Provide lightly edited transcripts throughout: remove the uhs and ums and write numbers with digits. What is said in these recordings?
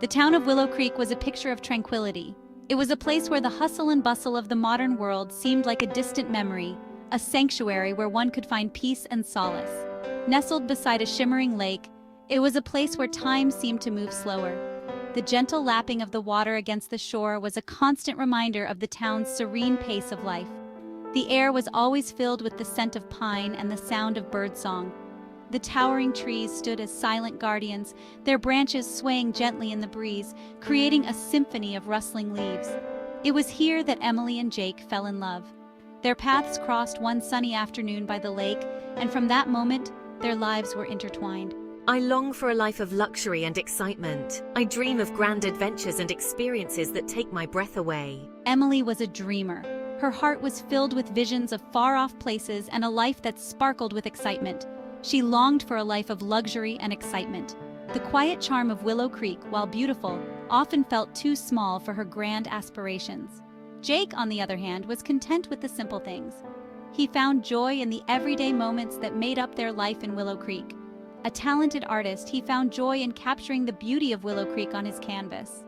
The town of Willow Creek was a picture of tranquility. It was a place where the hustle and bustle of the modern world seemed like a distant memory, a sanctuary where one could find peace and solace. Nestled beside a shimmering lake, it was a place where time seemed to move slower. The gentle lapping of the water against the shore was a constant reminder of the town's serene pace of life. The air was always filled with the scent of pine and the sound of birdsong. The towering trees stood as silent guardians, their branches swaying gently in the breeze, creating a symphony of rustling leaves. It was here that Emily and Jake fell in love. Their paths crossed one sunny afternoon by the lake, and from that moment, their lives were intertwined. I long for a life of luxury and excitement. I dream of grand adventures and experiences that take my breath away. Emily was a dreamer. Her heart was filled with visions of far-off places and a life that sparkled with excitement. She longed for a life of luxury and excitement. The quiet charm of Willow Creek, while beautiful, often felt too small for her grand aspirations. Jake, on the other hand, was content with the simple things. He found joy in the everyday moments that made up their life in Willow Creek. A talented artist, he found joy in capturing the beauty of Willow Creek on his canvas.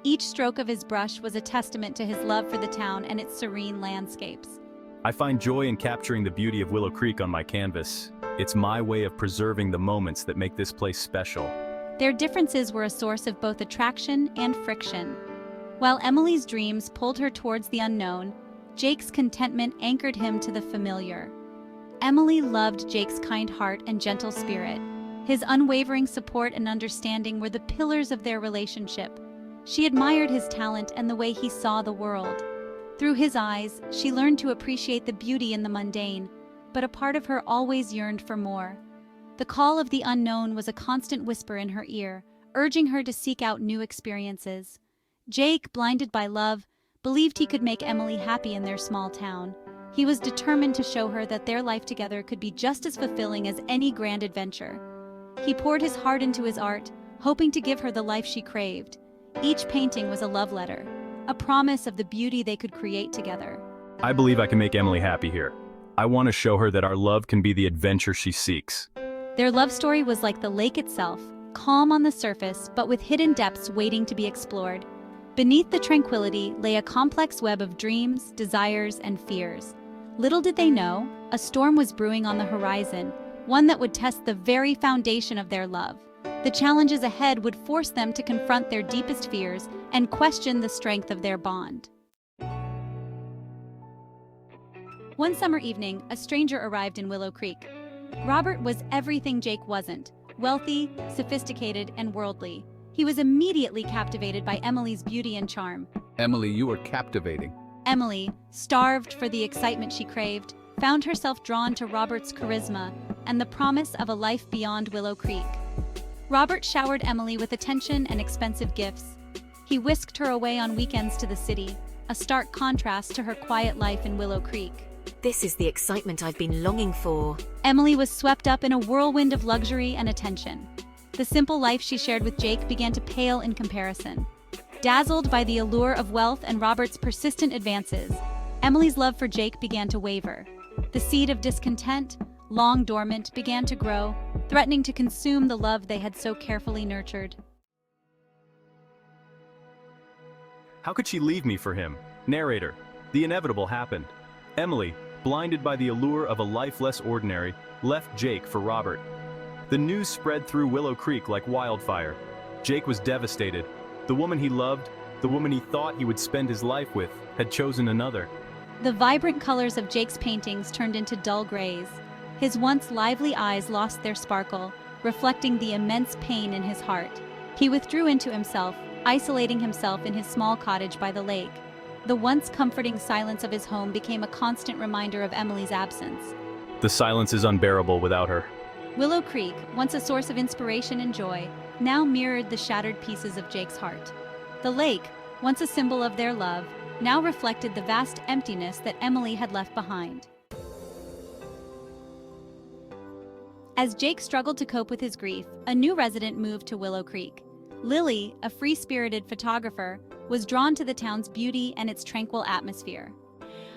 Each stroke of his brush was a testament to his love for the town and its serene landscapes. I find joy in capturing the beauty of Willow Creek on my canvas. It's my way of preserving the moments that make this place special. Their differences were a source of both attraction and friction. While Emily's dreams pulled her towards the unknown, Jake's contentment anchored him to the familiar. Emily loved Jake's kind heart and gentle spirit. His unwavering support and understanding were the pillars of their relationship. She admired his talent and the way he saw the world. Through his eyes, she learned to appreciate the beauty in the mundane, but a part of her always yearned for more. The call of the unknown was a constant whisper in her ear, urging her to seek out new experiences. Jake, blinded by love, believed he could make Emily happy in their small town. He was determined to show her that their life together could be just as fulfilling as any grand adventure. He poured his heart into his art, hoping to give her the life she craved. Each painting was a love letter, a promise of the beauty they could create together. I believe I can make Emily happy here. I want to show her that our love can be the adventure she seeks. Their love story was like the lake itself, calm on the surface, but with hidden depths waiting to be explored. Beneath the tranquility lay a complex web of dreams, desires, and fears. Little did they know, a storm was brewing on the horizon, one that would test the very foundation of their love. The challenges ahead would force them to confront their deepest fears and question the strength of their bond. One summer evening, a stranger arrived in Willow Creek. Robert was everything Jake wasn't: wealthy, sophisticated, and worldly. He was immediately captivated by Emily's beauty and charm. Emily, you are captivating. Emily, starved for the excitement she craved, found herself drawn to Robert's charisma and the promise of a life beyond Willow Creek. Robert showered Emily with attention and expensive gifts. He whisked her away on weekends to the city, a stark contrast to her quiet life in Willow Creek. This is the excitement I've been longing for. Emily was swept up in a whirlwind of luxury and attention. The simple life she shared with Jake began to pale in comparison. Dazzled by the allure of wealth and Robert's persistent advances, Emily's love for Jake began to waver. The seed of discontent, long dormant, began to grow, threatening to consume the love they had so carefully nurtured. How could she leave me for him? Narrator, the inevitable happened. Emily, blinded by the allure of a life less ordinary, left Jake for Robert. The news spread through Willow Creek like wildfire. Jake was devastated. The woman he loved, the woman he thought he would spend his life with, had chosen another. The vibrant colors of Jake's paintings turned into dull grays. His once lively eyes lost their sparkle, reflecting the immense pain in his heart. He withdrew into himself, isolating himself in his small cottage by the lake. The once comforting silence of his home became a constant reminder of Emily's absence. The silence is unbearable without her. Willow Creek, once a source of inspiration and joy, now mirrored the shattered pieces of Jake's heart. The lake, once a symbol of their love, now reflected the vast emptiness that Emily had left behind. As Jake struggled to cope with his grief, a new resident moved to Willow Creek. Lily, a free-spirited photographer, was drawn to the town's beauty and its tranquil atmosphere.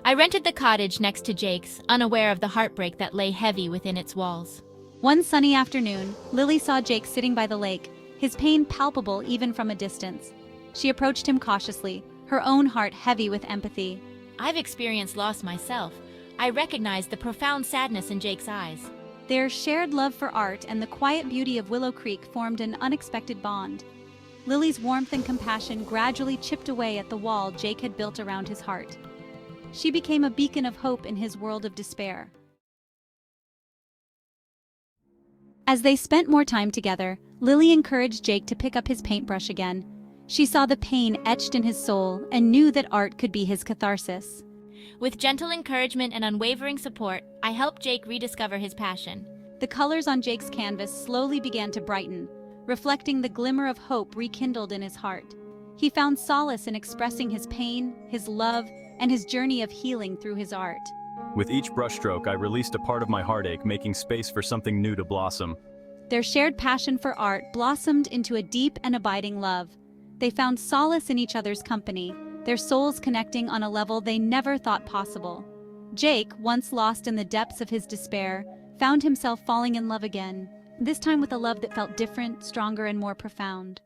I rented the cottage next to Jake's, unaware of the heartbreak that lay heavy within its walls. One sunny afternoon, Lily saw Jake sitting by the lake, his pain palpable even from a distance. She approached him cautiously, her own heart heavy with empathy. I've experienced loss myself. I recognize the profound sadness in Jake's eyes. Their shared love for art and the quiet beauty of Willow Creek formed an unexpected bond. Lily's warmth and compassion gradually chipped away at the wall Jake had built around his heart. She became a beacon of hope in his world of despair. As they spent more time together, Lily encouraged Jake to pick up his paintbrush again. She saw the pain etched in his soul and knew that art could be his catharsis. With gentle encouragement and unwavering support, I helped Jake rediscover his passion. The colors on Jake's canvas slowly began to brighten, reflecting the glimmer of hope rekindled in his heart. He found solace in expressing his pain, his love, and his journey of healing through his art. With each brushstroke, I released a part of my heartache, making space for something new to blossom. Their shared passion for art blossomed into a deep and abiding love. They found solace in each other's company, their souls connecting on a level they never thought possible. Jake, once lost in the depths of his despair, found himself falling in love again, this time with a love that felt different, stronger, and more profound.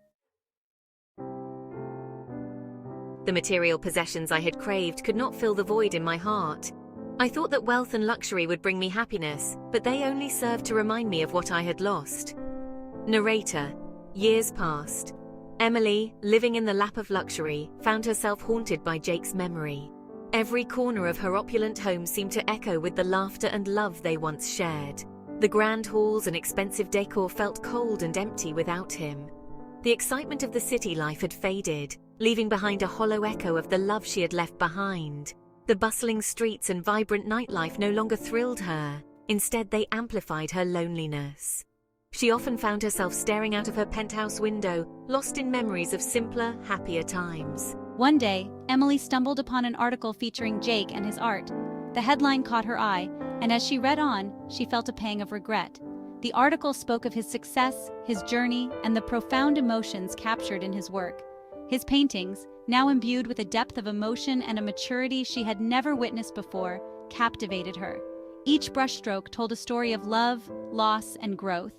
The material possessions I had craved could not fill the void in my heart. I thought that wealth and luxury would bring me happiness, but they only served to remind me of what I had lost. Narrator. Years passed. Emily, living in the lap of luxury, found herself haunted by Jake's memory. Every corner of her opulent home seemed to echo with the laughter and love they once shared. The grand halls and expensive decor felt cold and empty without him. The excitement of the city life had faded, leaving behind a hollow echo of the love she had left behind. The bustling streets and vibrant nightlife no longer thrilled her. Instead, they amplified her loneliness. She often found herself staring out of her penthouse window, lost in memories of simpler, happier times. One day, Emily stumbled upon an article featuring Jake and his art. The headline caught her eye, and as she read on, she felt a pang of regret. The article spoke of his success, his journey, and the profound emotions captured in his work. His paintings, now imbued with a depth of emotion and a maturity she had never witnessed before, captivated her. Each brushstroke told a story of love, loss, and growth.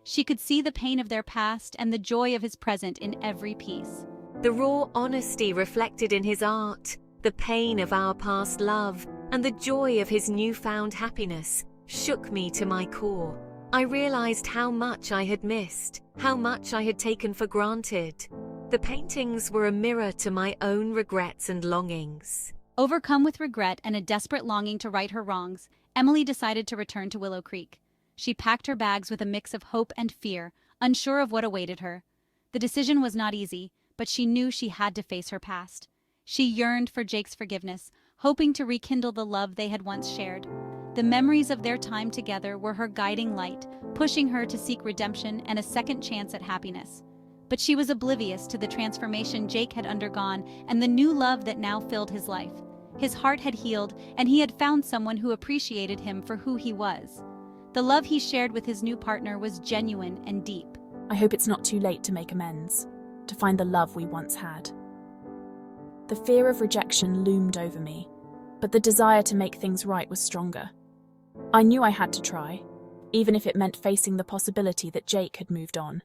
She could see the pain of their past and the joy of his present in every piece. The raw honesty reflected in his art, the pain of our past love, and the joy of his newfound happiness shook me to my core. I realized how much I had missed, how much I had taken for granted. The paintings were a mirror to my own regrets and longings. Overcome with regret and a desperate longing to right her wrongs, Emily decided to return to Willow Creek. She packed her bags with a mix of hope and fear, unsure of what awaited her. The decision was not easy, but she knew she had to face her past. She yearned for Jake's forgiveness, hoping to rekindle the love they had once shared. The memories of their time together were her guiding light, pushing her to seek redemption and a second chance at happiness. But she was oblivious to the transformation Jake had undergone and the new love that now filled his life. His heart had healed, and he had found someone who appreciated him for who he was. The love he shared with his new partner was genuine and deep. I hope it's not too late to make amends, to find the love we once had. The fear of rejection loomed over me, but the desire to make things right was stronger. I knew I had to try, even if it meant facing the possibility that Jake had moved on.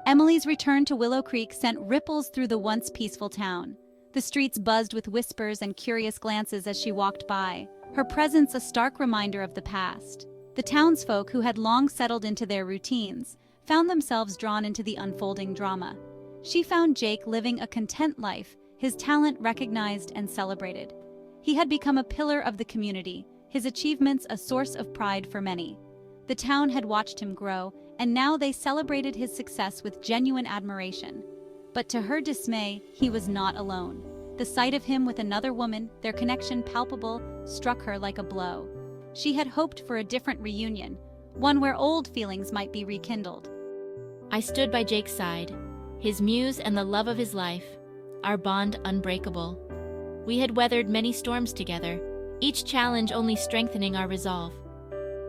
Emily's return to Willow Creek sent ripples through the once peaceful town. The streets buzzed with whispers and curious glances as she walked by, her presence a stark reminder of the past. The townsfolk, who had long settled into their routines, found themselves drawn into the unfolding drama. She found Jake living a content life, his talent recognized and celebrated. He had become a pillar of the community, his achievements a source of pride for many. The town had watched him grow, and now they celebrated his success with genuine admiration. But to her dismay, he was not alone. The sight of him with another woman, their connection palpable, struck her like a blow. She had hoped for a different reunion, one where old feelings might be rekindled. I stood by Jake's side, his muse and the love of his life, our bond unbreakable. We had weathered many storms together, each challenge only strengthening our resolve.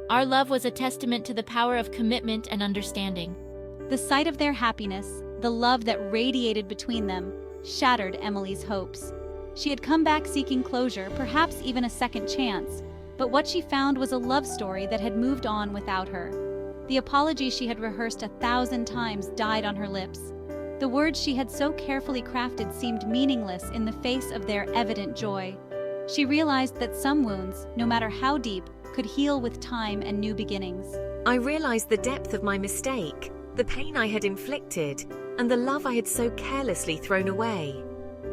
Our love was a testament to the power of commitment and understanding. The sight of their happiness, the love that radiated between them, shattered Emily's hopes. She had come back seeking closure, perhaps even a second chance, but what she found was a love story that had moved on without her. The apology she had rehearsed 1,000 times died on her lips. The words she had so carefully crafted seemed meaningless in the face of their evident joy. She realized that some wounds, no matter how deep, could heal with time and new beginnings. I realized the depth of my mistake, the pain I had inflicted, and the love I had so carelessly thrown away.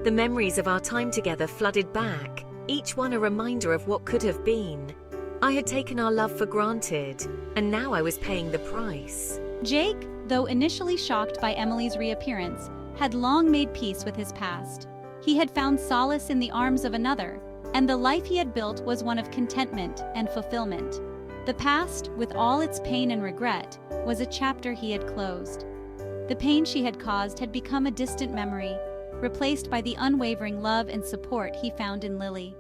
The memories of our time together flooded back, each one a reminder of what could have been. I had taken our love for granted, and now I was paying the price. Jake, though initially shocked by Emily's reappearance, had long made peace with his past. He had found solace in the arms of another, and the life he had built was one of contentment and fulfillment. The past, with all its pain and regret, was a chapter he had closed. The pain she had caused had become a distant memory, replaced by the unwavering love and support he found in Lily.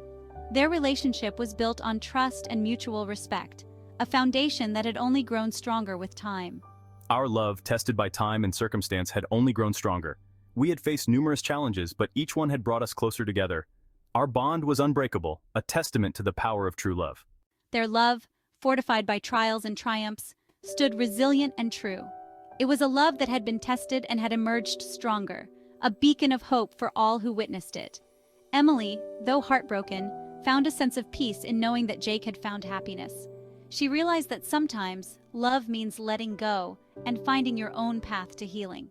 Their relationship was built on trust and mutual respect, a foundation that had only grown stronger with time. Our love, tested by time and circumstance, had only grown stronger. We had faced numerous challenges, but each one had brought us closer together. Our bond was unbreakable, a testament to the power of true love. Their love, fortified by trials and triumphs, stood resilient and true. It was a love that had been tested and had emerged stronger, a beacon of hope for all who witnessed it. Emily, though heartbroken, found a sense of peace in knowing that Jake had found happiness. She realized that sometimes love means letting go and finding your own path to healing.